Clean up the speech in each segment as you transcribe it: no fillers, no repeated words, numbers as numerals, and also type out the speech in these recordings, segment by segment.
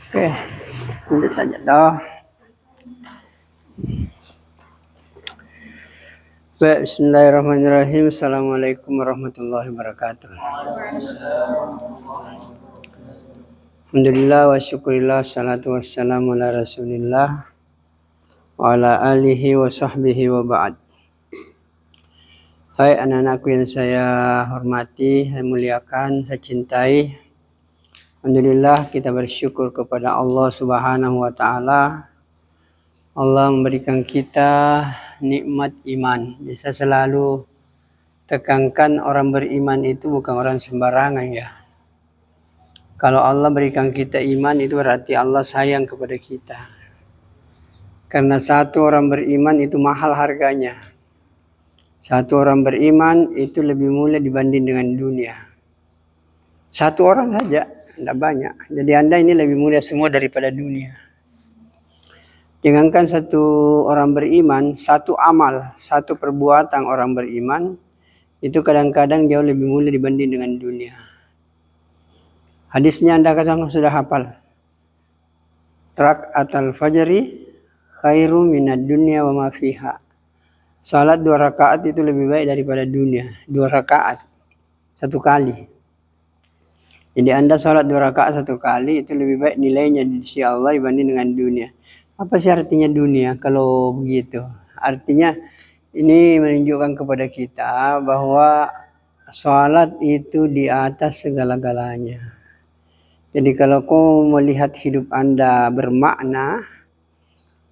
Oke, lanjut saja toh. Baik, bismillahirrahmanirrahim. Assalamualaikum warahmatullahi wabarakatuh. Alhamdulillah wa syukurillah, salatu wassalamu ala rasulillah wa ala alihi wa sahbihi wa ba'd. Hai anak-anakku yang saya hormati, saya muliakan, saya cintai. Alhamdulillah kita bersyukur kepada Allah Subhanahu wa taala. Allah memberikan kita nikmat iman. Bisa selalu tekankan orang beriman itu bukan orang sembarangan ya. Kalau Allah berikan kita iman itu berarti Allah sayang kepada kita. Karena satu orang beriman itu mahal harganya. Satu orang beriman itu lebih mulia dibanding dengan dunia. Satu orang saja, tidak banyak. Jadi Anda ini lebih mulia semua daripada dunia. Jangankan satu orang beriman, satu amal, satu perbuatan orang beriman itu kadang-kadang jauh lebih mulia dibanding dengan dunia. Hadisnya Anda kadang sudah hafal. Rak'atul fajri khairu minad dunya wa ma fiha. Salat 2 rakaat itu lebih baik daripada dunia. 2 rakaat. 1 kali. Jadi Anda salat 2 rakaat 1 kali itu lebih baik nilainya di sisi Allah dibanding dengan dunia. Apa sih artinya dunia kalau begitu? Artinya ini menunjukkan kepada kita bahwa salat itu di atas segala-galanya. Jadi kalau kau melihat hidup Anda bermakna,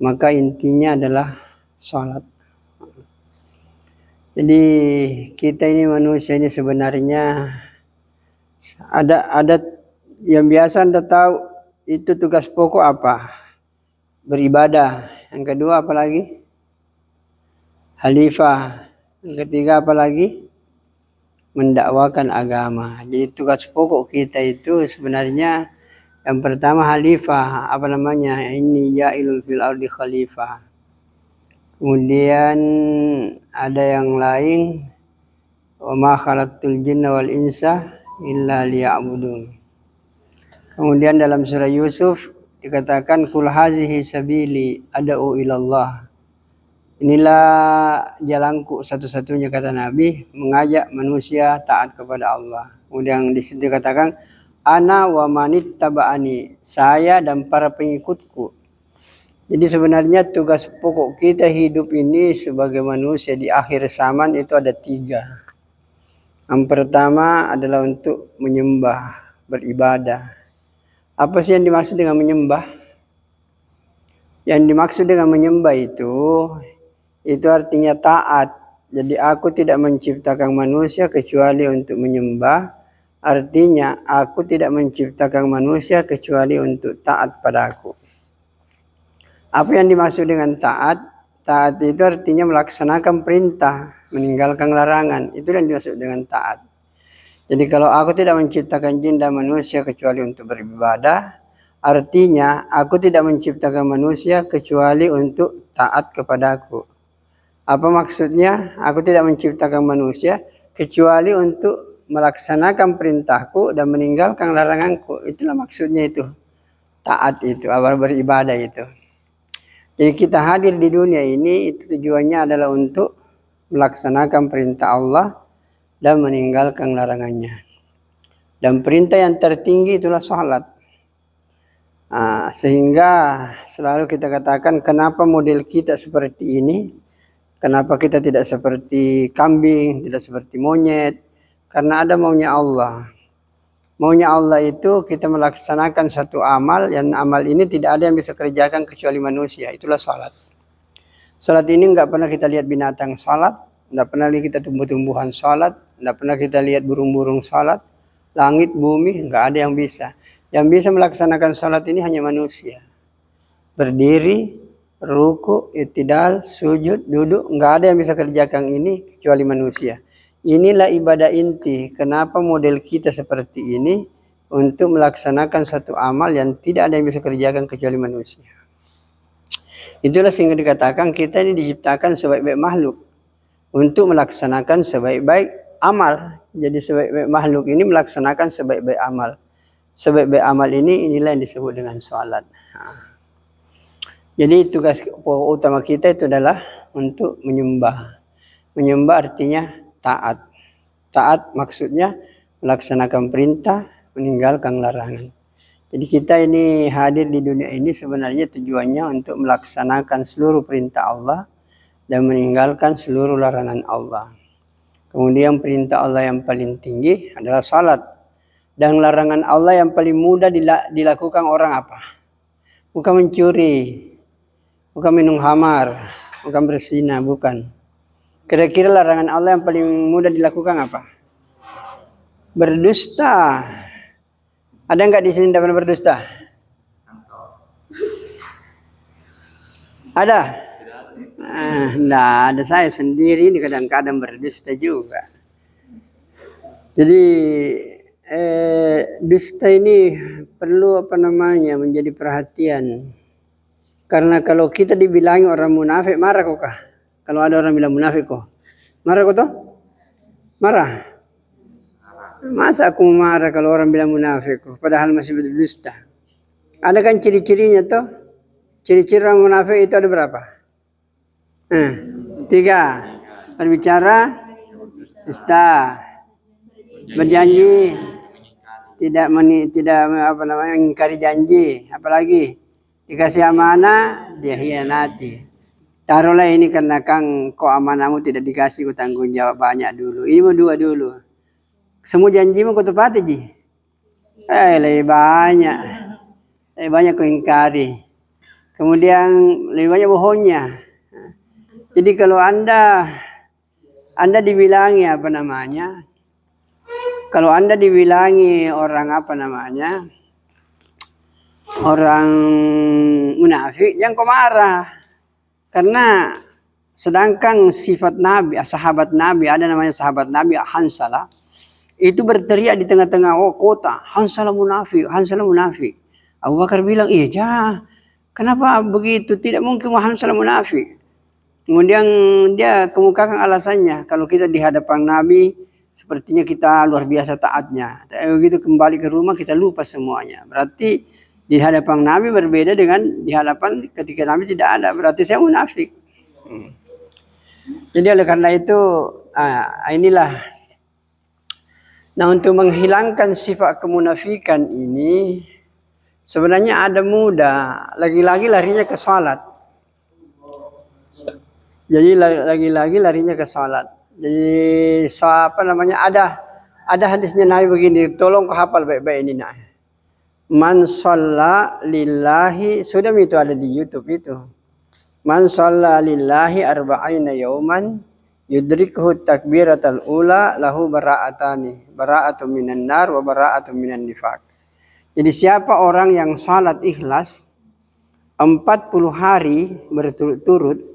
maka intinya adalah salat. Jadi kita ini manusia ini sebenarnya ada yang biasa Anda tahu itu tugas pokok apa? Beribadah. Yang kedua apa lagi? Khalifah. Yang ketiga apa lagi? Mendakwakan agama. Jadi tugas pokok kita itu sebenarnya yang pertama khalifah, apa namanya? Ini ja'ilun fil ardi khalifah. Kemudian ada yang lain, wa ma khalaqtul jinna wal insa illa liya'budun. Kemudian dalam surah Yusuf dikatakan kul hazihi sabili ad'u ilallah. Inilah jalanku satu-satunya kata Nabi mengajak manusia taat kepada Allah. Kemudian di situ dikatakan ana wa manittaba'ani, saya dan para pengikutku. Jadi sebenarnya tugas pokok kita hidup ini sebagai manusia di akhir zaman itu ada 3. Yang pertama adalah untuk menyembah, beribadah. Apa sih yang dimaksud dengan menyembah? Yang dimaksud dengan menyembah itu artinya taat. Jadi aku tidak menciptakan manusia kecuali untuk menyembah. Artinya aku tidak menciptakan manusia kecuali untuk taat padaku. Apa yang dimaksud dengan taat? Taat itu artinya melaksanakan perintah, meninggalkan larangan. Itu yang dimaksud dengan taat. Jadi kalau aku tidak menciptakan jin dan manusia kecuali untuk beribadah, artinya aku tidak menciptakan manusia kecuali untuk taat kepadaku. Apa maksudnya? Aku tidak menciptakan manusia kecuali untuk melaksanakan perintahku dan meninggalkan laranganku. Itulah maksudnya itu. Taat itu, beribadah itu. Jadi kita hadir di dunia ini itu tujuannya adalah untuk melaksanakan perintah Allah dan meninggalkan larangannya. Dan perintah yang tertinggi itulah salat. Sehingga selalu kita katakan kenapa model kita seperti ini, kenapa kita tidak seperti kambing, tidak seperti monyet, karena ada maunya Allah. Maunya Allah itu kita melaksanakan satu amal, yang amal ini tidak ada yang bisa kerjakan kecuali manusia, itulah salat. Salat ini enggak pernah kita lihat binatang salat, enggak pernah lihat kita tumbuh-tumbuhan salat, enggak pernah kita lihat burung-burung salat, langit, bumi, enggak ada yang bisa. Yang bisa melaksanakan salat ini hanya manusia. Berdiri, ruku, i'tidal, sujud, duduk, enggak ada yang bisa kerjakan ini kecuali manusia. Inilah ibadah inti. Kenapa model kita seperti ini? Untuk melaksanakan satu amal yang tidak ada yang bisa kerjakan kecuali manusia. Itulah sehingga dikatakan kita ini diciptakan sebaik-baik makhluk untuk melaksanakan sebaik-baik amal. Jadi sebaik-baik makhluk ini melaksanakan sebaik-baik amal. sebaik-baik amal inilah yang disebut dengan salat. Jadi tugas pokok utama kita itu adalah untuk menyembah. Menyembah artinya taat. Taat maksudnya melaksanakan perintah, meninggalkan larangan. Jadi kita ini hadir di dunia ini sebenarnya tujuannya untuk melaksanakan seluruh perintah Allah dan meninggalkan seluruh larangan Allah. Kemudian perintah Allah yang paling tinggi adalah salat. Dan larangan Allah yang paling mudah dilakukan orang apa? Bukan mencuri, bukan minum khamar, bukan berzina, bukan. Kira-kira larangan Allah yang paling mudah dilakukan apa? Berdusta. Ada nggak di sini dapat berdusta? Ada? Nah, ada saya sendiri ini kadang-kadang berdusta juga. Jadi dusta ini perlu menjadi perhatian. Karena kalau kita dibilangi orang munafik, marah kok kah? Kalau ada orang bilang munafik kok, marah kok toh? Marah? Masa aku marah kalau orang bilang munafik kok, padahal masih berdusta? Ada kan ciri-cirinya toh? Ciri-ciri orang munafik itu ada berapa? 3. Berbicara, dusta, berjanji, tidak mengingkari janji, apalagi dikasih amanah dia hianati. Taruhlah ini karena kok amanahmu tidak dikasih, kau tanggung jawab banyak dulu. Ini mau 2 dulu. Semua janjimu kau tepati ji. Lebih banyak kau ingkari. Kemudian lebih banyak bohongnya. Jadi kalau anda dibilangi kalau anda dibilangi orang orang munafik, jangan kau marah. Karena sedangkan sifat Nabi, sahabat Nabi, ada namanya sahabat Nabi Hansalah, itu berteriak di tengah-tengah kota, Hansalah munafik, Hansalah munafik. Abu Bakar bilang, iya, kenapa begitu? Tidak mungkin Hansalah munafik. Kemudian dia kemukakan alasannya, kalau kita di hadapan Nabi, sepertinya kita luar biasa taatnya. Begitu kembali ke rumah kita lupa semuanya. Berarti di hadapan Nabi berbeda dengan di hadapan ketika Nabi tidak ada. Berarti saya munafik. Jadi oleh karena itu inilah. Nah, untuk menghilangkan sifat kemunafikan ini sebenarnya ada mudah. Lagi-lagi larinya ke salat. Jadi lagi-lagi larinya ke salat. Jadi ada hadisnya Nabi begini, tolong kau hafal baik-baik ini nak. Man shalla lillahi, sudah itu ada di YouTube itu. Man shalla lillahi arba'ina yauman yudrikuhu takbiratal ula lahu bara'atani, bara'atun minan nar wa bara'atun minan nifaq. Jadi siapa orang yang salat ikhlas 40 hari berturut-turut,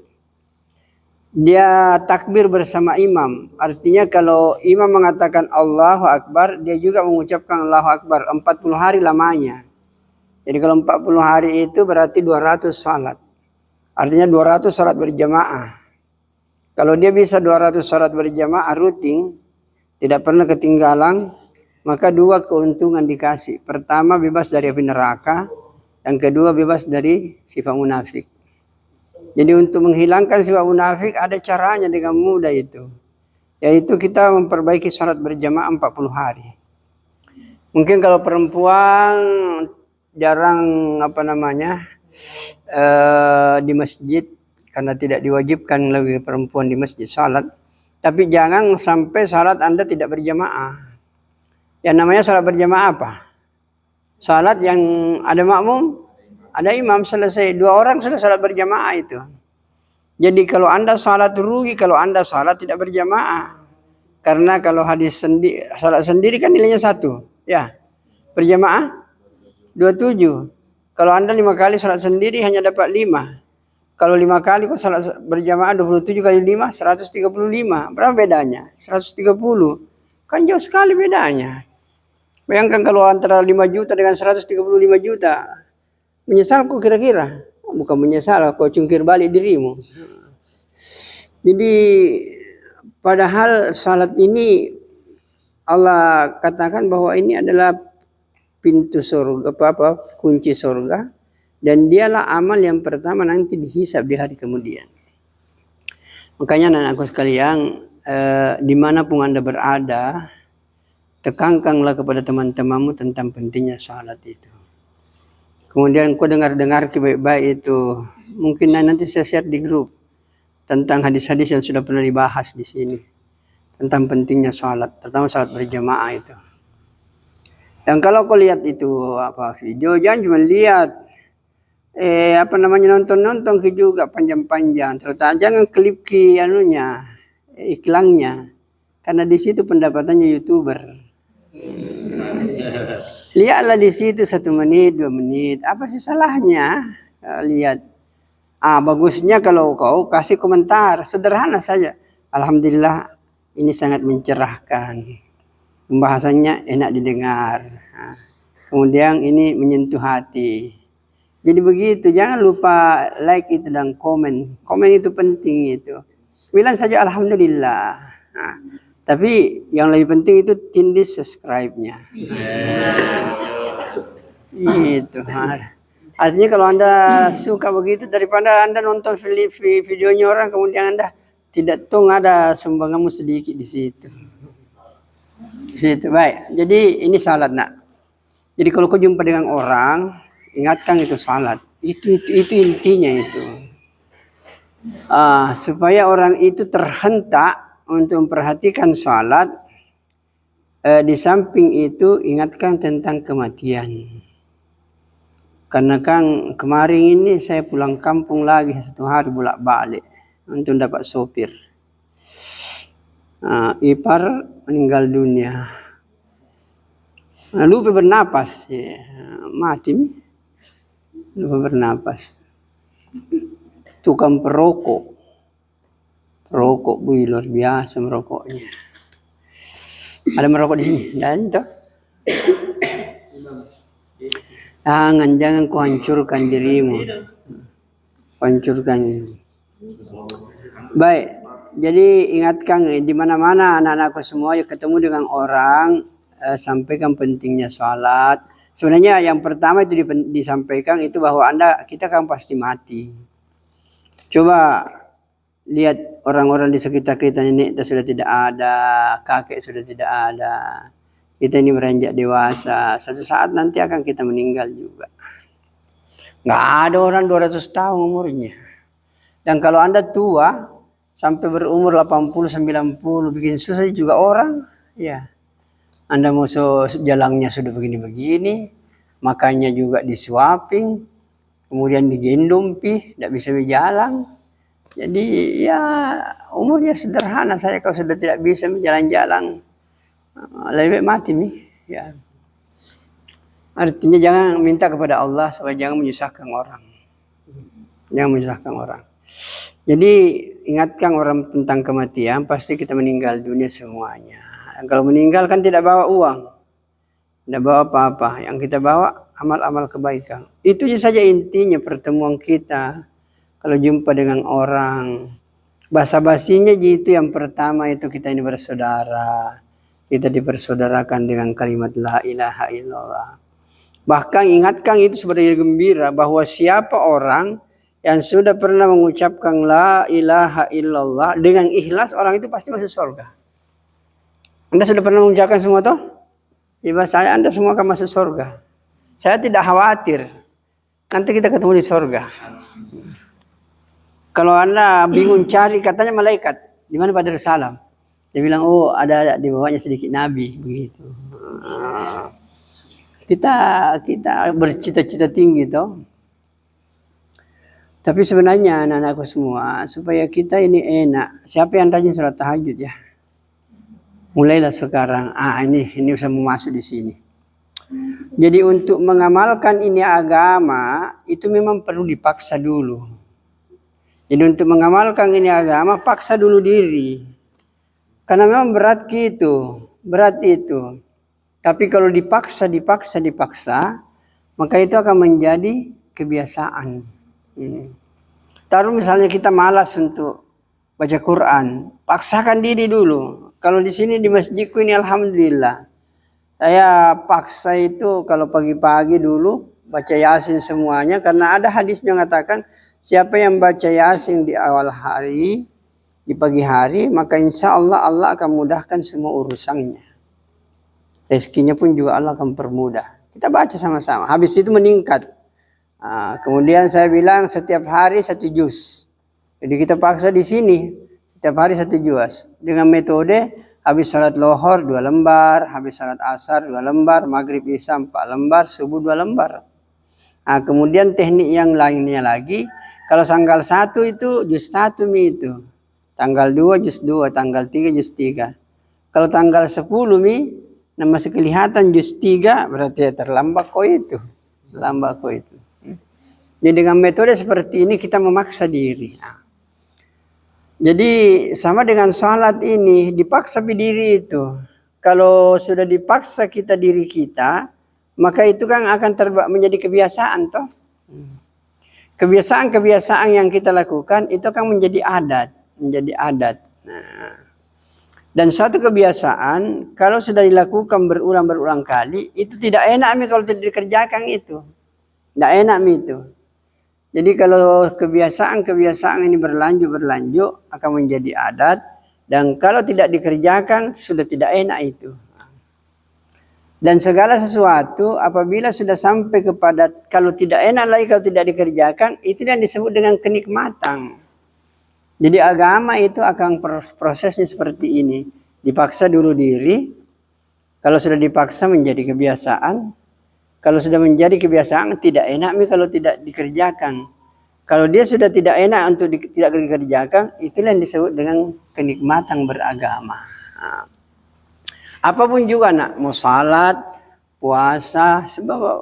dia takbir bersama imam. Artinya kalau imam mengatakan Allahu Akbar, dia juga mengucapkan Allahu Akbar 40 hari lamanya. Jadi kalau 40 hari itu berarti 200 salat. Artinya 200 salat berjamaah. Kalau dia bisa 200 salat berjamaah rutin, tidak pernah ketinggalan, maka 2 keuntungan dikasih. Pertama, bebas dari api neraka. Yang kedua, bebas dari sifat munafik. Jadi untuk menghilangkan sifat munafik ada caranya dengan mudah itu. Yaitu kita memperbaiki salat berjamaah 40 hari. Mungkin kalau perempuan jarang di masjid karena tidak diwajibkan lagi perempuan di masjid salat. Tapi jangan sampai salat Anda tidak berjamaah. Yang namanya salat berjamaah apa? Salat yang ada makmum, ada imam, selesai. 2 orang sudah salat berjamaah itu. Jadi kalau Anda salat rugi kalau Anda salat tidak berjamaah. Karena kalau salat sendiri kan nilainya 1. Ya. Berjamaah 27. Kalau Anda 5 kali salat sendiri hanya dapat 5. Kalau 5 kali kok salat berjamaah 27 kali 5 135. Berapa bedanya? 130. Kan jauh sekali bedanya. Bayangkan kalau antara 5 juta dengan 135 juta. Menyesal kok kira-kira? Bukan menyesal, kau cungkir balik dirimu. Jadi padahal salat ini Allah katakan bahwa ini adalah pintu surga, kunci surga, dan dialah amal yang pertama nanti dihisab di hari kemudian. Makanya anak-anakku sekalian, dimanapun Anda berada, tekankanlah kepada teman-temanmu tentang pentingnya salat itu. Kemudian kau dengar-dengar baik-baik itu. Mungkin nanti saya share di grup tentang hadis-hadis yang sudah pernah dibahas di sini tentang pentingnya salat, terutama salat berjamaah itu. Dan kalau kau lihat itu video, jangan cuma lihat nonton juga panjang-panjang, terutama jangan klip iklannya, karena di situ pendapatannya YouTuber. Lihatlah di situ 1 menit 2 menit, apa sih salahnya? Lihat. Bagusnya kalau kau kasih komentar sederhana saja. Alhamdulillah ini sangat mencerahkan, pembahasannya enak didengar. Kemudian ini menyentuh hati. Jadi begitu, jangan lupa like itu dan komen. Komen itu penting itu. Bilang saja alhamdulillah. Tapi yang lebih penting itu tindih subscribe-nya. Itu. Artinya kalau Anda suka begitu, daripada Anda nonton videonya orang kemudian Anda tidak ada sumbanganmu sedikit di situ. Baik. Jadi ini salat, nak. Jadi kalau kau jumpa dengan orang, ingatkan itu salat. Itu intinya itu. Supaya orang itu terhentak untuk memperhatikan salat. Di samping itu ingatkan tentang kematian. Karena kan kemarin ini saya pulang kampung lagi 1 hari bolak-balik untuk dapat sopir. Ipar meninggal dunia. Lupa bernapas, mati. Lupa bernapas. Tukang perokok luar biasa merokoknya. Ada merokok di sini, dan itu. Jangan kau hancurkan dirimu. Baik, jadi ingatkan di mana-mana anak-anakku semua yang ketemu dengan orang, sampaikan pentingnya salat. Sebenarnya yang pertama itu disampaikan itu bahwa kita kan pasti mati. Coba lihat orang-orang di sekitar kita, nenek kita sudah tidak ada, kakek sudah tidak ada. Kita ini beranjak dewasa, suatu saat nanti akan kita meninggal juga. Nggak ada orang 200 tahun umurnya. Dan kalau Anda tua, sampai berumur 80-90, bikin susah juga orang. Ya, Anda mau jalannya sudah begini-begini, makannya juga disuapin, kemudian digendong tidak bisa berjalan. Jadi ya umurnya sederhana saya kalau sudah tidak bisa berjalan-jalan. Lebih baik mati nih, ya. Artinya jangan minta kepada Allah supaya jangan menyusahkan orang. Jadi ingatkan orang tentang kematian, pasti kita meninggal dunia semuanya. Dan kalau meninggal kan tidak bawa uang, tidak bawa apa-apa. Yang kita bawa amal-amal kebaikan. Itu saja intinya pertemuan kita. Kalau jumpa dengan orang, basa-basinya itu yang pertama itu kita ini bersaudara. Kita dipersaudarakan dengan kalimat la ilaha illallah. Bahkan ingatkan itu sebagai gembira bahwa siapa orang yang sudah pernah mengucapkan la ilaha illallah dengan ikhlas, orang itu pasti masuk surga. Anda sudah pernah mengucapkan semua toh? Ibarat saya Anda semua akan masuk surga. Saya tidak khawatir. Nanti kita ketemu di surga. Kalau Anda bingung cari, katanya malaikat, di mana Pak Darussalam? Dia bilang, ada di bawahnya sedikit Nabi, begitu. Kita bercita-cita tinggi toh. Tapi sebenarnya anak-anakku semua, supaya kita ini enak. Siapa yang rajin salat tahajud ya? Mulailah sekarang. Ini bisa masuk di sini. Jadi untuk mengamalkan ini agama, itu memang perlu dipaksa dulu. Jadi untuk mengamalkan ini agama, paksa dulu diri. Karena memang berat itu. Tapi kalau dipaksa, maka itu akan menjadi kebiasaan. Taruh misalnya kita malas untuk baca Quran, paksakan diri dulu. Kalau di sini di masjidku ini alhamdulillah, Saya paksa itu kalau pagi-pagi dulu baca Yasin semuanya, karena ada hadisnya mengatakan siapa yang baca Yasin di awal hari, di pagi hari, maka insya Allah Allah akan mudahkan semua urusannya. Rezekinya pun juga Allah akan permudah. Kita baca sama-sama. Habis itu meningkat. Kemudian saya bilang setiap hari 1 juz. Jadi kita paksa di sini setiap hari 1 juz. Dengan metode habis salat lohor 2 lembar, habis salat asar 2 lembar, maghrib isya 4 lembar, subuh 2 lembar. Kemudian teknik yang lainnya lagi, kalau tanggal 1 itu juz 1 itu. Tanggal 2 juz 2, tanggal 3 juz 3. Kalau tanggal 10 masih kelihatan juz 3, berarti terlambat kok itu. Lambat kok itu. Jadi dengan metode seperti ini kita memaksa diri. Jadi sama dengan salat ini, dipaksa diri itu. Kalau sudah dipaksa kita diri kita, maka itu kan akan menjadi kebiasaan toh. Kebiasaan-kebiasaan yang kita lakukan itu akan menjadi adat. Dan suatu kebiasaan kalau sudah dilakukan berulang-berulang kali, itu tidak enak kalau tidak dikerjakan itu. Tidak enak itu. Jadi kalau kebiasaan-kebiasaan ini berlanjut akan menjadi adat, dan kalau tidak dikerjakan sudah tidak enak itu. Dan segala sesuatu apabila sudah sampai kepada kalau tidak enak lagi kalau tidak dikerjakan, itu yang disebut dengan kenikmatan. Jadi agama itu akan prosesnya seperti ini. Dipaksa dulu diri. Kalau sudah dipaksa menjadi kebiasaan. Kalau sudah menjadi kebiasaan tidak enak kalau tidak dikerjakan. Kalau dia sudah tidak enak untuk tidak dikerjakan, itulah yang disebut dengan kenikmatan beragama. Apapun juga mau salat, puasa,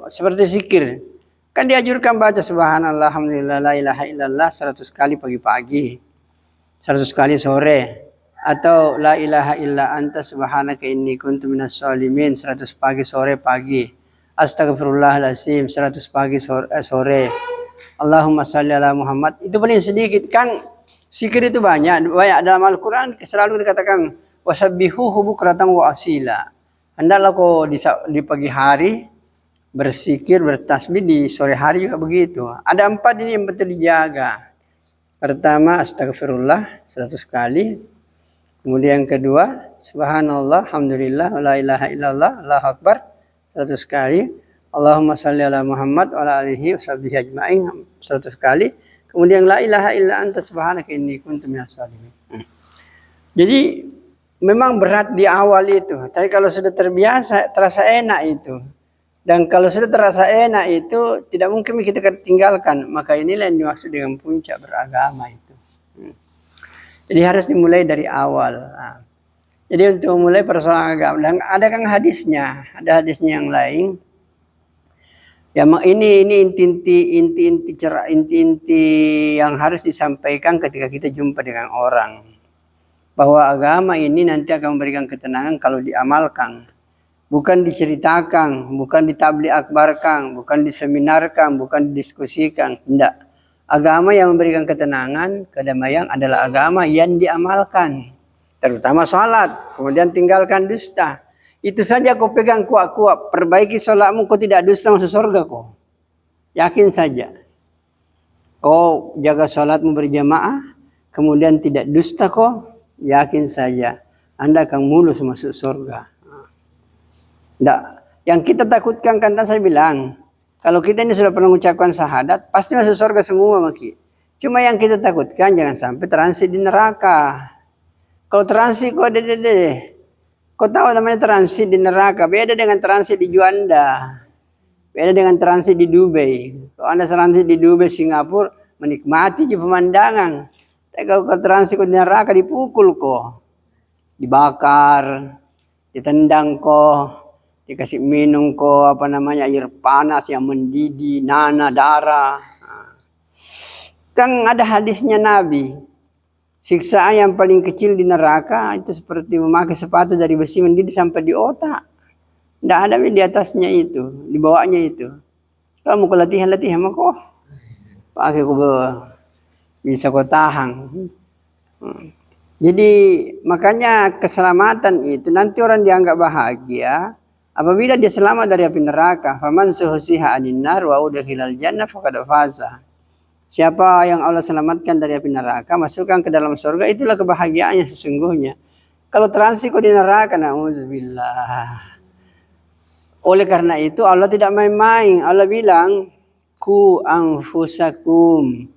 seperti zikir. Kan dianjurkan baca subhanallah, alhamdulillah, la ilaha illallah 100 kali pagi-pagi. 100 kali sore, atau la ilaha illa anta subhanaka inni kuntu minas sholimin 100 pagi sore pagi, astagfirullahaladzim 100 pagi sore, Allahumma shalli ala Muhammad. Itu paling sedikit kan. Zikir itu banyak dalam Al-Quran selalu dikatakan wasabbihuhu bukratan wa asila. Hendaklah kau di pagi hari berzikir, bertasbih, di sore hari juga begitu. Ada 4 ini yang betul dijaga. Pertama astagfirullah 100 kali. Kemudian yang kedua subhanallah, alhamdulillah, la ilaha illallah, Allahu akbar 100 kali. Allahumma shalli ala Muhammad wa ala alihi washabbihi ajma'in 100 kali. Kemudian la ilaha illa anta subhanaka inni kuntu minas sholimin. Jadi memang berat di awal itu, tapi kalau sudah terbiasa terasa enak itu. Dan kalau sudah terasa enak itu tidak mungkin kita tinggalkan. Maka inilah yang dimaksud dengan puncak beragama itu. Jadi harus dimulai dari awal. Jadi untuk mulai persoalan agama, dan ada kan hadisnya, ada hadisnya yang lain. Ya ini inti-inti yang harus disampaikan ketika kita jumpa dengan orang. Bahwa agama ini nanti akan memberikan ketenangan kalau diamalkan. Bukan diceritakan, bukan ditabligh akbarkan, bukan diseminarkan, bukan didiskusikan. Tidak. Agama yang memberikan ketenangan, kedamaian adalah agama yang diamalkan. Terutama salat, kemudian tinggalkan dusta. Itu saja kau pegang kuat-kuat. Perbaiki salatmu, kau tidak dusta masuk surga kau. Yakin saja. Kau jaga salatmu berjamaah, kemudian tidak dusta kau, yakin saja. Anda akan mulus masuk surga. Tidak. Yang kita takutkan kan saya bilang, kalau kita ini sudah pernah mengucapkan syahadat, pasti masuk surga semua maki. Cuma yang kita takutkan jangan sampai transit di neraka. Kalau transit kok kau tahu namanya transit di neraka, beda dengan transit di Juanda. Beda dengan transit di Dubai. Kalau Anda transit di Dubai, Singapura, menikmati pemandangan. Tapi kalau kau transit di neraka, dipukul kok. Dibakar, ditendang kok. Dikasih minum kok air panas yang mendidih, nanah, darah. Kan ada hadisnya Nabi. Siksaan yang paling kecil di neraka itu seperti memakai sepatu dari besi mendidih sampai di otak. Tidak ada di atasnya itu, di bawahnya itu. Kalau mau latihan mah kok pakai kok bisa kau tahan. Jadi makanya keselamatan itu nanti orang dianggap bahagia Apabila dia selamat dari api neraka, faman suhsiha 'anil nar wa udkhilal jannah faqad faza. Siapa yang Allah selamatkan dari api neraka, masukkan ke dalam surga, itulah kebahagiaannya sesungguhnya. Kalau transit kok di neraka, na'udzubillah. Oleh karena itu Allah tidak main-main. Allah bilang, ku anfusakum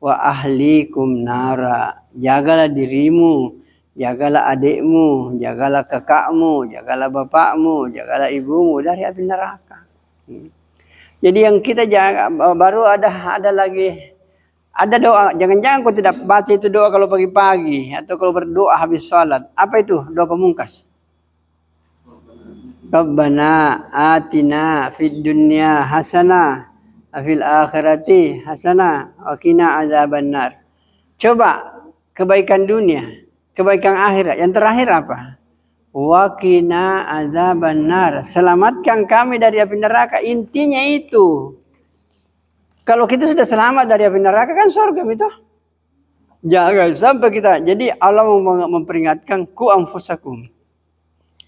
wa ahlikum nara. Jagalah dirimu, jagalah adikmu, jagalah kakakmu, jagalah bapakmu, jagalah ibumu dari api neraka. Jadi yang kita jaga, baru ada lagi, ada doa. Jangan-jangan kau tidak baca itu doa kalau pagi-pagi atau kalau berdoa habis sholat. Apa itu doa pemungkas? Rabbana atina fid dunya hasanah fil akhirati hasanah wa qina azabannar. Coba kebaikan dunia, kebaikan akhirat. Yang terakhir apa? Wa qina azabannar. Selamatkan kami dari api neraka. Intinya itu. Kalau kita sudah selamat dari api neraka kan surga itu. Jangan sampai kita. Jadi Allah memperingatkan ku anfusakum.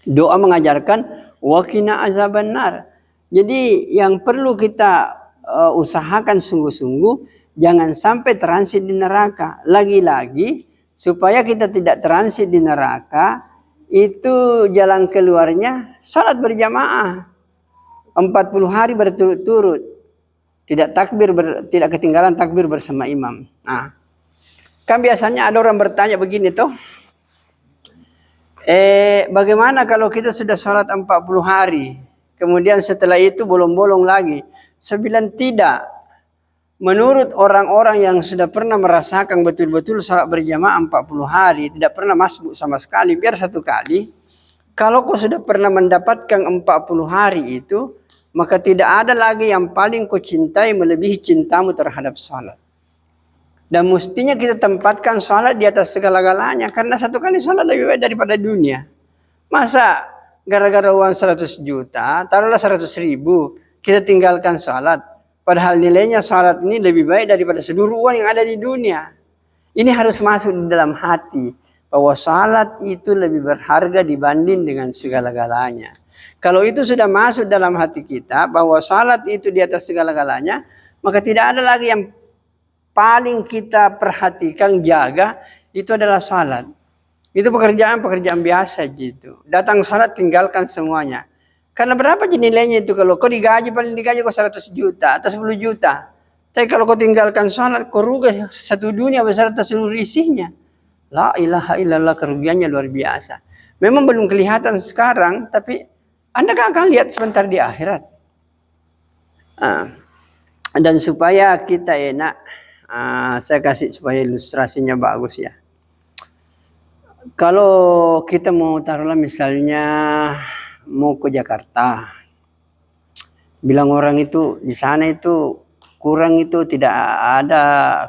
Doa mengajarkan waqina azabannar. Jadi yang perlu kita usahakan sungguh-sungguh jangan sampai transit di neraka. Lagi-lagi supaya kita tidak transit di neraka, itu jalan keluarnya salat berjamaah 40 hari berturut-turut. Tidak ketinggalan takbir bersama imam. Nah, kan biasanya ada orang bertanya begini toh. Bagaimana kalau kita sudah sholat 40 hari, kemudian setelah itu bolong-bolong lagi? Saya bilang tidak. Menurut orang-orang yang sudah pernah merasakan betul-betul sholat berjamaah 40 hari, tidak pernah masbuk sama sekali, biar satu kali. Kalau kau sudah pernah mendapatkan 40 hari itu, maka tidak ada lagi yang paling kau cintai melebihi cintamu terhadap sholat. Dan mestinya kita tempatkan sholat di atas segala-galanya. Karena satu kali sholat lebih baik daripada dunia. Masa gara-gara uang 100 juta, taruhlah 100 ribu, kita tinggalkan sholat. Padahal nilainya sholat ini lebih baik daripada seluruh uang yang ada di dunia. Ini harus masuk di dalam hati. Bahwa sholat itu lebih berharga dibanding dengan segala-galanya. Kalau itu sudah masuk dalam hati kita, bahwa sholat itu di atas segala-galanya, maka tidak ada lagi yang paling kita perhatikan, jaga, itu adalah salat. Itu pekerjaan biasa gitu. Datang salat tinggalkan semuanya. Karena berapa nilainya itu kalau kau digaji, paling digaji kau 100 juta atau 10 juta. Tapi kalau kau tinggalkan salat, kau rugi satu dunia beserta seluruh isinya. La ilaha illallah, kerugiannya luar biasa. Memang belum kelihatan sekarang, tapi Anda akan lihat sebentar di akhirat. Dan supaya kita enak, saya kasih supaya ilustrasinya bagus ya. Kalau kita mau taruhlah misalnya mau ke Jakarta, bilang orang itu di sana itu kurang, itu tidak ada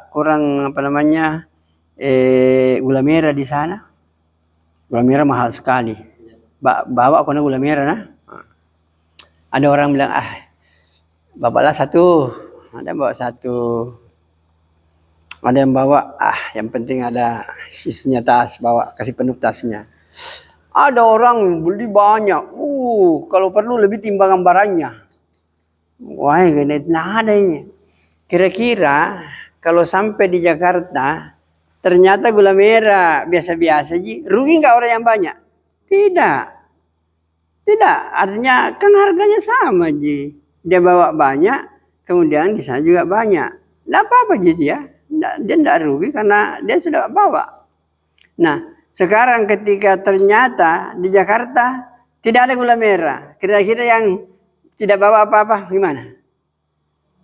kurang gula merah di sana. Gula merah mahal sekali. Bawa kena gula merah nah. Ada orang bilang bawalah satu, ada bawa satu. Ada yang bawa, yang penting ada isinya tas, bawa, kasih penuh tasnya. Ada orang beli banyak, kalau perlu lebih timbangan barangnya. Wah, nah ada ini. Kira-kira kalau sampai di Jakarta, ternyata gula merah biasa-biasa aja, rugi nggak orang yang banyak? Tidak. Tidak, artinya kan harganya sama aja. Dia bawa banyak, kemudian di sana juga banyak. Tidak apa-apa jadi ya. Dia tidak rugi karena dia sudah bawa. Nah, sekarang ketika ternyata di Jakarta tidak ada gula merah, kira-kira yang tidak bawa apa-apa gimana?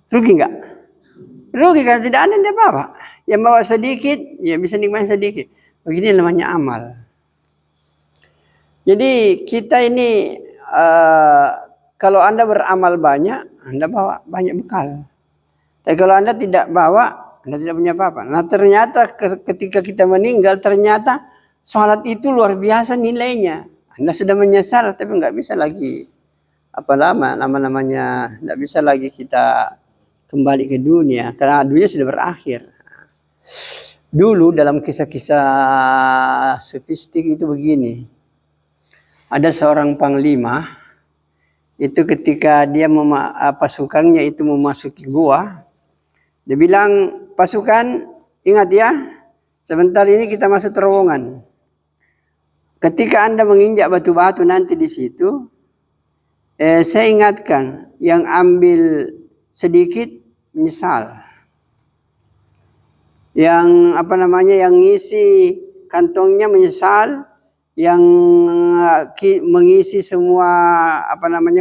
Rugi nggak? Rugi karena tidak ada yang dia bawa. Yang bawa sedikit, ya bisa nikmati sedikit. Begini namanya amal. Jadi kita ini kalau Anda beramal banyak, Anda bawa banyak bekal. Tapi kalau Anda tidak bawa, Anda tidak punya apa-apa. Nah ternyata ketika kita meninggal, ternyata salat itu luar biasa nilainya. Anda sudah menyesal, tapi nggak bisa lagi namanya nggak bisa lagi kita kembali ke dunia karena dunia sudah berakhir. Dulu dalam kisah-kisah sofistik itu begini, ada seorang panglima Itu ketika dia pasukannya itu memasuki gua, dia bilang, pasukan ingat ya, sebentar ini kita masuk terowongan. Ketika Anda menginjak batu-batu nanti di situ, saya ingatkan, yang ambil sedikit menyesal. Yang yang ngisi kantongnya menyesal, yang mengisi semua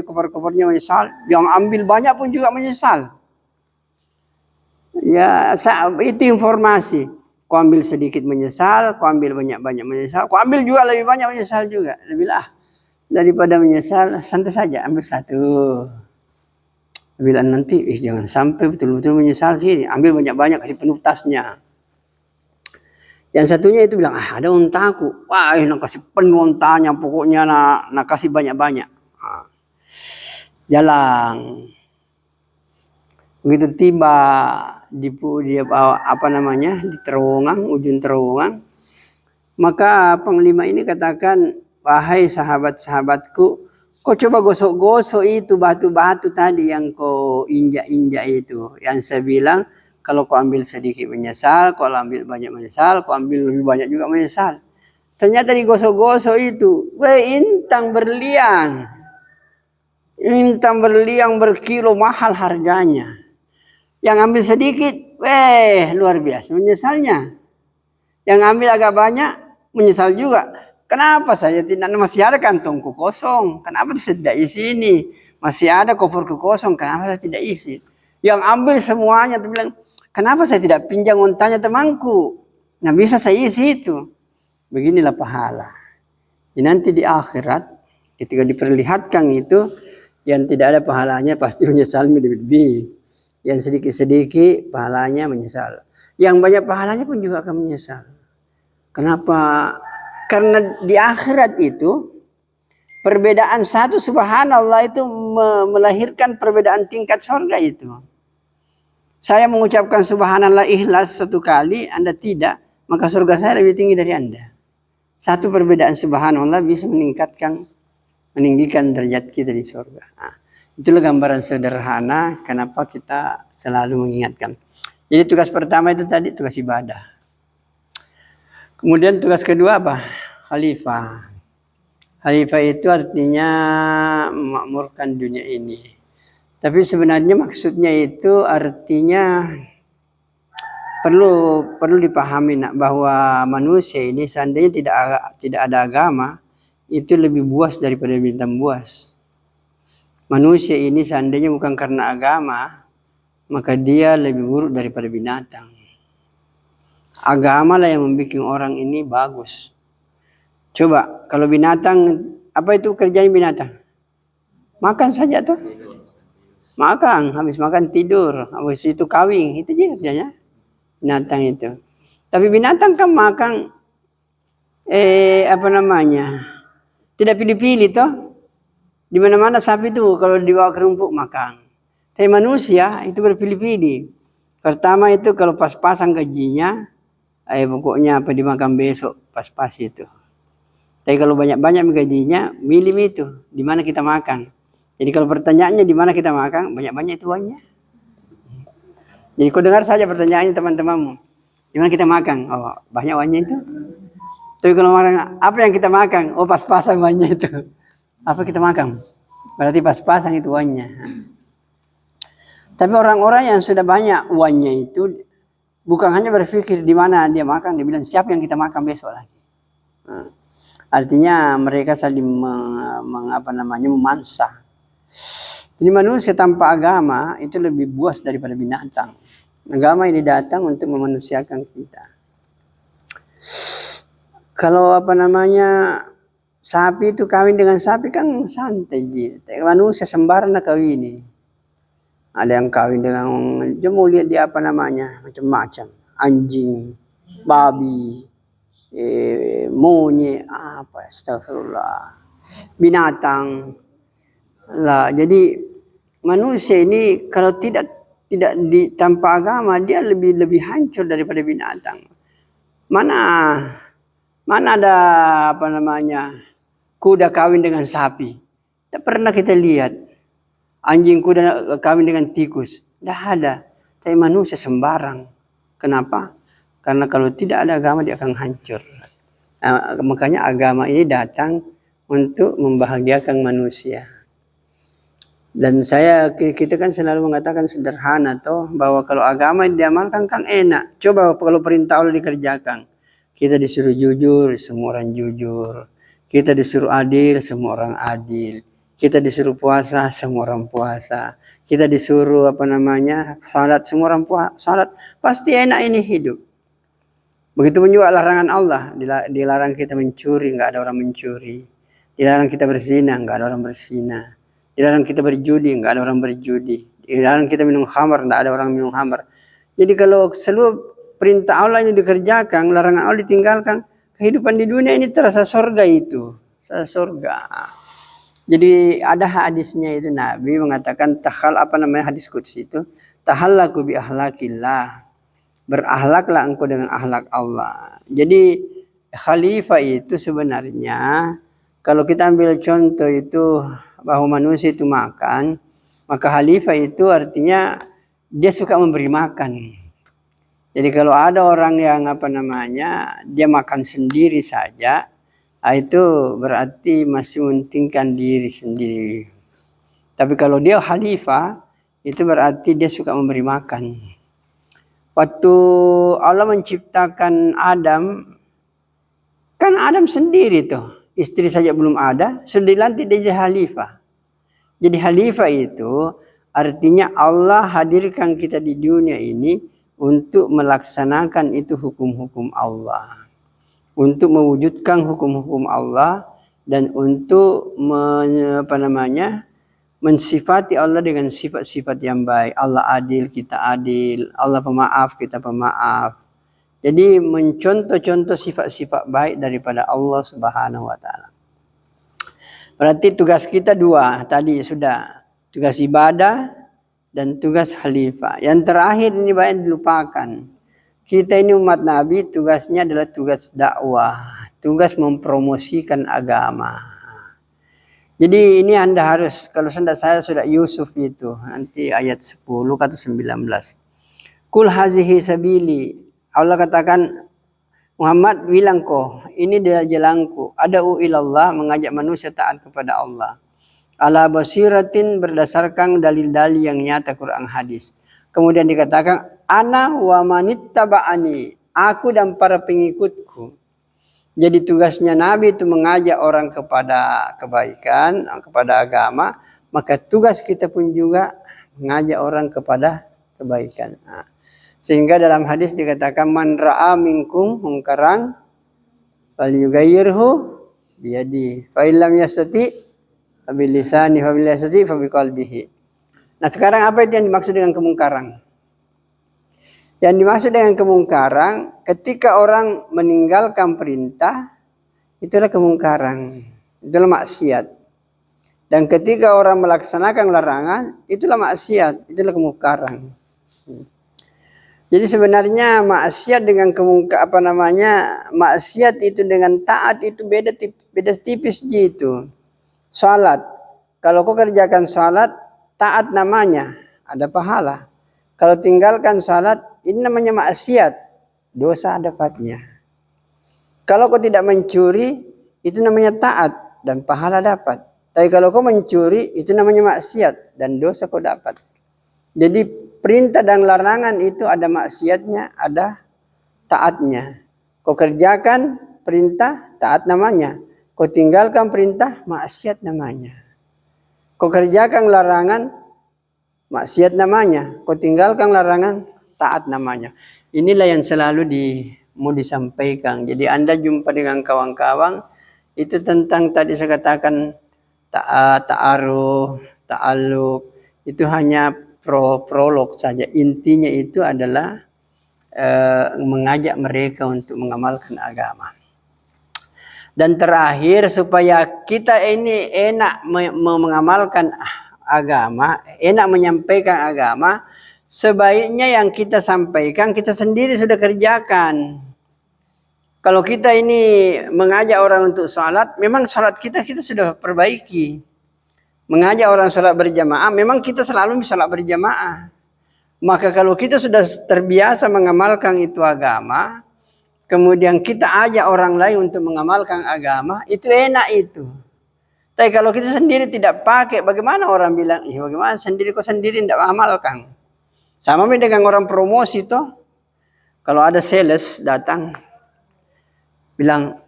koper-kopernya menyesal, yang ambil banyak pun juga menyesal. Ya, itu informasi. Kau ambil sedikit menyesal, kau ambil banyak-banyak menyesal, kau ambil juga lebih banyak menyesal juga. Lebih daripada menyesal, santai saja ambil satu. Bilang nanti, jangan sampai betul-betul menyesal sih, ambil banyak-banyak, kasih penuh tasnya. Yang satunya itu bilang, ada untaku, wah nak kasih penuh untanya, pokoknya nak kasih banyak-banyak. Jalan. Begitu tiba di terowongan, ujung terowongan, maka panglima ini katakan, wahai sahabat-sahabatku, kau coba gosok-gosok itu batu-batu tadi yang kau injak-injak itu. Yang saya bilang, kalau kau ambil sedikit menyesal, kau ambil banyak menyesal, kau ambil lebih banyak juga menyesal. Ternyata digosok-gosok itu, intang berlian. Intang berliang berkilo mahal harganya. Yang ambil sedikit, luar biasa menyesalnya. Yang ambil agak banyak, menyesal juga. Kenapa saya tidak, masih ada kantongku kosong? Kenapa saya tidak isi ini? Masih ada koperku kosong, kenapa saya tidak isi? Yang ambil semuanya, dia bilang, kenapa saya tidak pinjam untanya temanku? Nah bisa saya isi itu. Beginilah pahala. Nanti di akhirat, ketika diperlihatkan itu, yang tidak ada pahalanya pasti menyesal lebih-lebih. Yang sedikit-sedikit pahalanya menyesal. Yang banyak pahalanya pun juga akan menyesal. Kenapa? Karena di akhirat itu perbedaan satu subhanallah itu melahirkan perbedaan tingkat surga itu. Saya mengucapkan subhanallah ikhlas satu kali, Anda tidak, maka surga saya lebih tinggi dari Anda. Satu perbedaan subhanallah bisa meninggikan derajat kita di surga. Nah, itulah gambaran sederhana kenapa kita selalu mengingatkan. Jadi tugas pertama itu tadi tugas ibadah. Kemudian tugas kedua apa? Khalifah. Khalifah itu artinya memakmurkan dunia ini. Tapi sebenarnya maksudnya itu artinya perlu dipahami bahwa manusia ini seandainya tidak ada agama, itu lebih buas daripada binatang buas. Manusia ini seandainya bukan karena agama, maka dia lebih buruk daripada binatang. Agama lah yang membuat orang ini bagus. Coba kalau binatang, apa itu kerjanya binatang? Makan saja tuh. Makan, habis makan tidur, habis itu kawin, itu aja kerjanya binatang itu. Tapi binatang kan makan tidak pilih-pilih toh. Di mana-mana sapi itu kalau dibawa ke rumput makan. Tapi manusia itu berpilih-pilih. Pertama itu kalau pas-pasan gajinya, pokoknya apa dimakan besok, pas-pas itu. Tapi kalau banyak-banyak gajinya, milih itu, di mana kita makan. Jadi kalau pertanyaannya di mana kita makan, banyak-banyak itu uangnya. Jadi kau dengar saja pertanyaannya teman-temanmu. Di mana kita makan? Oh, banyak uangnya itu. Tapi kalau makan, apa yang kita makan? Oh, pas-pasan uangnya itu. Apa kita makan? Berarti pas-pasan itu uangnya. Tapi orang-orang yang sudah banyak uangnya itu bukan hanya berpikir di mana dia makan, dia bilang siapa yang kita makan besok lagi. Artinya mereka saling memansa. Jadi manusia tanpa agama itu lebih buas daripada binatang. Agama ini datang untuk memanusiakan kita. Kalau sapi itu kawin dengan sapi kan santai gitu. Manusia sembarang nak kawin. Ada yang kawin dengan, dia mau lihat dia macam-macam. Anjing, babi, monyet, astagfirullah. Binatang. Lah, jadi manusia ini kalau tidak tanpa agama dia lebih hancur daripada binatang. Mana ada kuda kawin dengan sapi? Tidak pernah kita lihat. anjing kuda kawin dengan tikus. Tidak ada. Tapi manusia sembarang. Kenapa? Karena kalau tidak ada agama dia akan hancur. Makanya agama ini datang untuk membahagiakan manusia. Dan kita kan selalu mengatakan sederhana toh, bahwa kalau agama diamalkan kan enak. Coba kalau perintah Allah dikerjakan. Kita disuruh jujur, semua orang jujur. Kita disuruh adil, semua orang adil. Kita disuruh puasa, semua orang puasa. Kita disuruh salat, semua orang salat. Pasti enak ini hidup. Begitu juga larangan Allah. Dilarang kita mencuri, nggak ada orang mencuri. Dilarang kita berzina, nggak ada orang berzina. Dilarang kita berjudi, nggak ada orang berjudi. Dilarang kita minum khamar, nggak ada orang minum khamar. Jadi kalau seluruh perintah Allah ini dikerjakan, larangan Allah ditinggalkan, kehidupan di dunia ini terasa surga itu. Surga. Jadi ada hadisnya itu, Nabi mengatakan hadis qudsi itu, tahallaku bi ahlakillah. Berakhlaklah engkau dengan akhlak Allah. Jadi khalifah itu sebenarnya, kalau kita ambil contoh itu bahwa manusia itu makan, maka khalifah itu artinya dia suka memberi makan. Jadi kalau ada orang yang dia makan sendiri saja, itu berarti masih mementingkan diri sendiri. Tapi kalau dia khalifah, itu berarti dia suka memberi makan. Waktu Allah menciptakan Adam, kan Adam sendiri tuh, istri saja belum ada, sudah dilantik dia jadi khalifah. Jadi khalifah itu artinya Allah hadirkan kita di dunia ini untuk melaksanakan itu hukum-hukum Allah, untuk mewujudkan hukum-hukum Allah, dan untuk mensifati Allah dengan sifat-sifat yang baik. Allah adil, kita adil. Allah pemaaf, kita pemaaf. Jadi mencontoh-contoh sifat-sifat baik daripada Allah Subhanahu wa Ta'ala. Berarti tugas kita dua tadi sudah. Tugas ibadah dan tugas khalifah. Yang terakhir ini banyak dilupakan. Kita ini umat Nabi, tugasnya adalah tugas dakwah. Tugas mempromosikan agama. Jadi ini Anda harus, kalau saya sudah Yusuf itu, nanti ayat 10 atau 19. Kul hazihi sabili. Allah katakan, Muhammad bilang ini adalah jalanku. Ada'u ilallah, mengajak manusia taat kepada Allah. Ala basiratin, berdasarkan dalil-dalil yang nyata Quran hadis. Kemudian dikatakan, ana wa manittaba'ani, aku dan para pengikutku. Jadi tugasnya Nabi itu mengajak orang kepada kebaikan, kepada agama. Maka tugas kita pun juga mengajak orang kepada kebaikan. Sehingga dalam hadis dikatakan, man ra'a minkum munkaran falyughayyirhu biyadi. Fa illam yastati fa bilisani, fa bil yastati fa biqalbihi. Nah, sekarang apa itu yang dimaksud dengan kemungkaran? Yang dimaksud dengan kemungkaran, ketika orang meninggalkan perintah, itulah kemungkaran, itulah maksiat. Dan ketika orang melaksanakan larangan, itulah maksiat, itulah kemungkaran. Jadi sebenarnya maksiat dengan maksiat itu dengan taat itu beda tipis gitu. Salat, kalau kau kerjakan salat, taat namanya, ada pahala. Kalau tinggalkan salat, ini namanya maksiat, dosa dapatnya. Kalau kau tidak mencuri, itu namanya taat dan pahala dapat. Tapi kalau kau mencuri, itu namanya maksiat dan dosa kau dapat. Jadi perintah dan larangan itu ada maksiatnya, ada taatnya. Kau kerjakan perintah, taat namanya. Kau tinggalkan perintah, maksiat namanya. Kau kerjakan larangan, maksiat namanya. Kau tinggalkan larangan, taat namanya. Inilah yang selalu mau disampaikan. Jadi Anda jumpa dengan kawan-kawan, itu tentang tadi saya katakan ta'aruf, ta'alluq, itu hanya prolog saja. Intinya itu adalah mengajak mereka untuk mengamalkan agama. Dan terakhir, supaya kita ini enak mengamalkan agama, enak menyampaikan agama, sebaiknya yang kita sampaikan kita sendiri sudah kerjakan. Kalau kita ini mengajak orang untuk salat, memang salat kita sudah perbaiki. mengajak orang salat berjamaah, memang kita selalu salat berjamaah. Maka kalau kita sudah terbiasa mengamalkan itu agama, kemudian kita ajak orang lain untuk mengamalkan agama, itu enak itu. Tapi kalau kita sendiri tidak pakai, bagaimana orang bilang, bagaimana sendiri kok sendiri tidak mengamalkan. Sama dengan orang promosi toh. Kalau ada sales datang, bilang,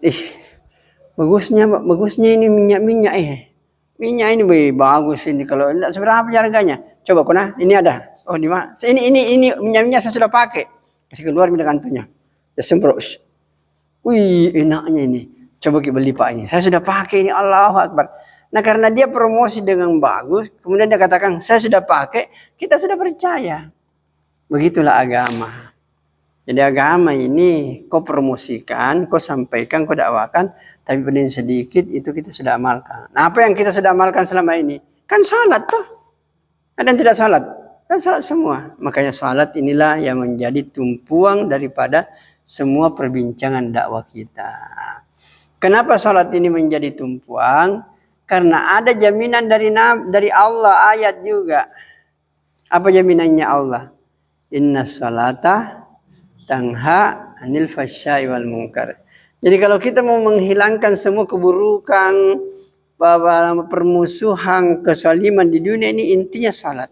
bagusnya ini minyak minyak ini bagus ini. Kalau tidak seberapa harganya, coba kona, ini ada. Oh di mana? Ini minyak saya sudah pakai. Kasih keluar minyak kantornya. Dia semprot. Wih enaknya ini. Coba kita beli Pak ini. Saya sudah pakai ini, Allahu Akbar. Nah karena dia promosi dengan bagus, kemudian dia katakan saya sudah pakai, kita sudah percaya. Begitulah agama. Jadi agama ini kau promosikan, kau sampaikan, kau dakwakan, tapi benar sedikit itu kita sudah amalkan. Nah apa yang kita sudah amalkan selama ini? Kan salat tuh. Ada yang tidak salat? Kan salat semua. Makanya salat inilah yang menjadi tumpuan daripada semua perbincangan dakwah kita. Kenapa salat ini menjadi tumpuan? Karena ada jaminan dari Allah, ayat juga. Apa jaminannya Allah? Inna salata tanha anil fahsya'i wal munkar. Jadi kalau kita mau menghilangkan semua keburukan, permusuhan, kesaliman di dunia ini, intinya salat.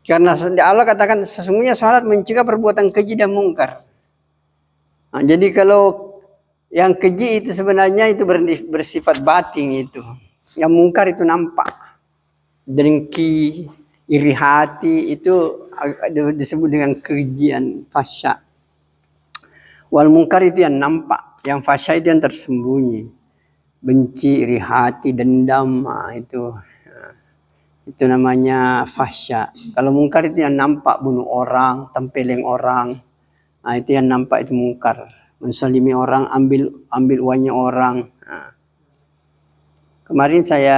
Karena Allah katakan sesungguhnya salat mencegah perbuatan keji dan mungkar. Nah, jadi kalau yang keji itu sebenarnya itu bersifat batin itu. Yang mungkar itu nampak. Dengki, iri hati itu disebut dengan kejian fasya. Wal mungkar itu yang nampak. Yang fasya itu yang tersembunyi. Benci, iri hati, dendam, itu namanya fasya. Kalau mungkar itu yang nampak, bunuh orang, tempeleng orang. Nah, itu yang nampak itu mungkar. Mensalimi orang, ambil uangnya orang. Nah. Kemarin saya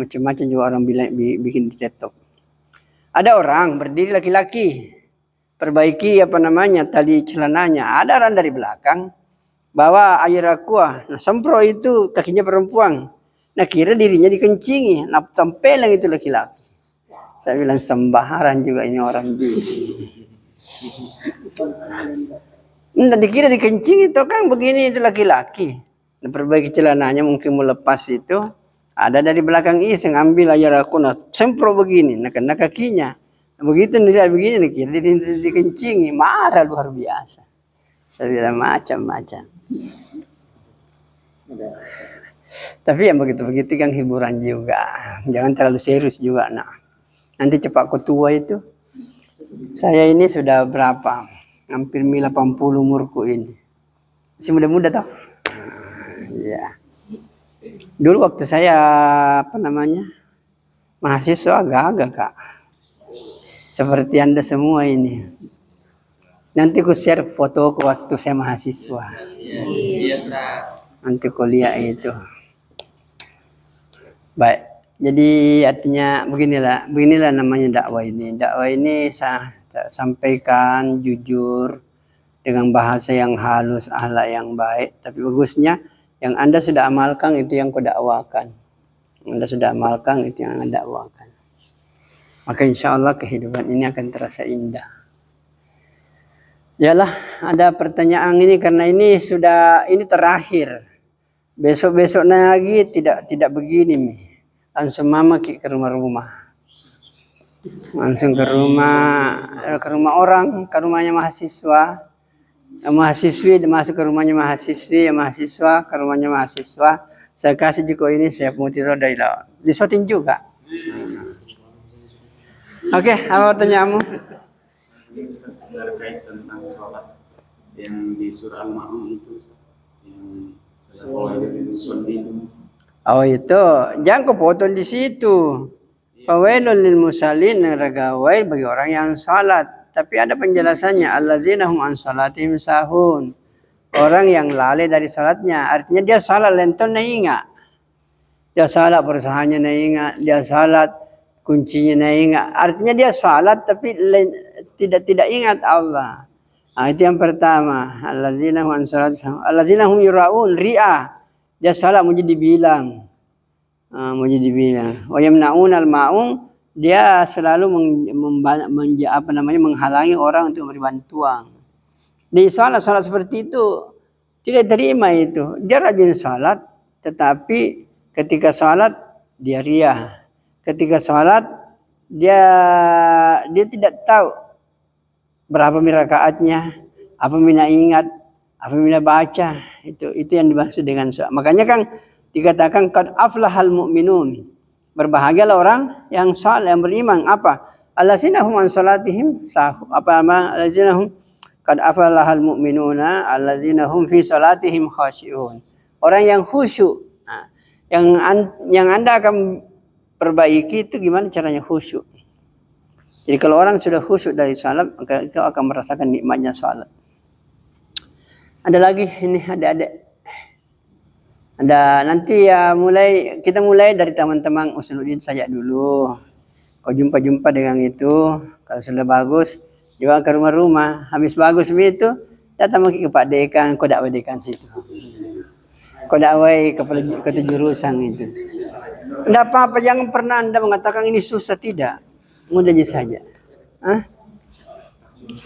macam-macam juga orang bilang bikin di TikTok. Ada orang berdiri laki-laki, perbaiki tali celananya. Ada orang dari belakang bawa air aqua. Nah, sempro itu kakinya perempuan. Nah, kira dirinya dikencingi. Nah, tempeleng itu laki-laki. Saya bilang sembaharan juga ini orang Nah, dikira dikencing itu kan begini itu laki-laki. Nah, perbaiki celananya mungkin mau lepas itu. Ada dari belakang iseng ambil air aku, nah sempro begini, nah kena kakinya. Nah, begitu dilihat begini, nah kira dikencingi, marah luar biasa. Saya bilang macam-macam. Tapi yang begitu-begitu kan hiburan juga. Jangan terlalu serius juga. Nah, nanti cepat kau tua itu. Saya ini sudah berapa? Hampir 80 umurku ini. Masih muda-muda toh? Ya. Dulu waktu saya mahasiswa agak-agak Kak. Seperti Anda semua ini. Nanti ku share foto waktu saya mahasiswa. Nanti kuliah itu. Baik. Jadi artinya beginilah namanya dakwah ini. Dakwah ini saya sampaikan jujur dengan bahasa yang halus, akhlak yang baik. Tapi bagusnya yang Anda sudah amalkan itu yang kau dakwakan. Anda sudah amalkan itu yang Anda dakwakan. Maka insya Allah kehidupan ini akan terasa indah. Yalah, ada pertanyaan ini karena ini terakhir. Besok-besok lagi tidak begini nih. Langsung mama ke rumah-rumah. Langsung ke rumah orang, ke rumahnya mahasiswa. Mahasiswi masuk ke rumahnya mahasiswi, mahasiswa ke rumahnya mahasiswa. Saya kasih juga ini, saya putih roda disotin juga. Oke, apa pertanyaanmu? Terkait tentang sholat yang di surah Al-Ma'un itu, yang oh itu, jangan kau potong di situ. Fawailul lil musallin, neraka wail bagi orang yang salat. Tapi ada penjelasannya, allazina hum an salatihim sahun. Orang yang lalai dari salatnya, artinya dia salat lenton na ingat. Dia salat perusahaannya na ingat, dia salat kuncinya na ingat. Artinya dia salat tapi tidak ingat Allah. Nah, itu yang pertama, allazina hum an salatihim, allazina hum yuraun ri'a. Dia salat mau dibilang. Mau jadi bilang. Wa yamna'unal ma'ung, dia selalu menghalangi orang untuk memberi bantuan. Di salat seperti itu tidak terima itu. Dia rajin salat, tetapi ketika salat dia riya. Ketika salat dia tidak tahu berapa rakaatnya, apa mina ingat, apa mina baca. Itu yang dimaksud dengan salat. Makanya kan dikatakan qad aflahal mu'minun. Berbahagialah orang yang saleh, yang beriman. Apa? Allazina hum an salatihim sahun. Allazina hum qad aflahal mu'minuna allazina hum fi salatihim khashi'un. Orang yang khusyuk. Nah, yang Anda akan perbaiki itu gimana caranya khusyuk. Jadi kalau orang sudah khusyuk dari salat, maka kau akan merasakan nikmatnya salat. Ada lagi ini adik-adik. Ada nanti ya kita mulai dari teman-teman Usuluddin saja dulu. Kau jumpa dengan itu, kalau sudah bagus, jual ke rumah-rumah. Habis bagus itu, datang lagi ke Pak Dekan, kau dakwah dekan situ. Kau dakwah ke jurusan itu. Tidak apa-apa, jangan pernah Anda mengatakan ini susah, tidak. Mudah saja.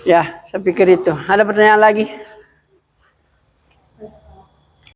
Ya, saya pikir itu. Ada pertanyaan lagi?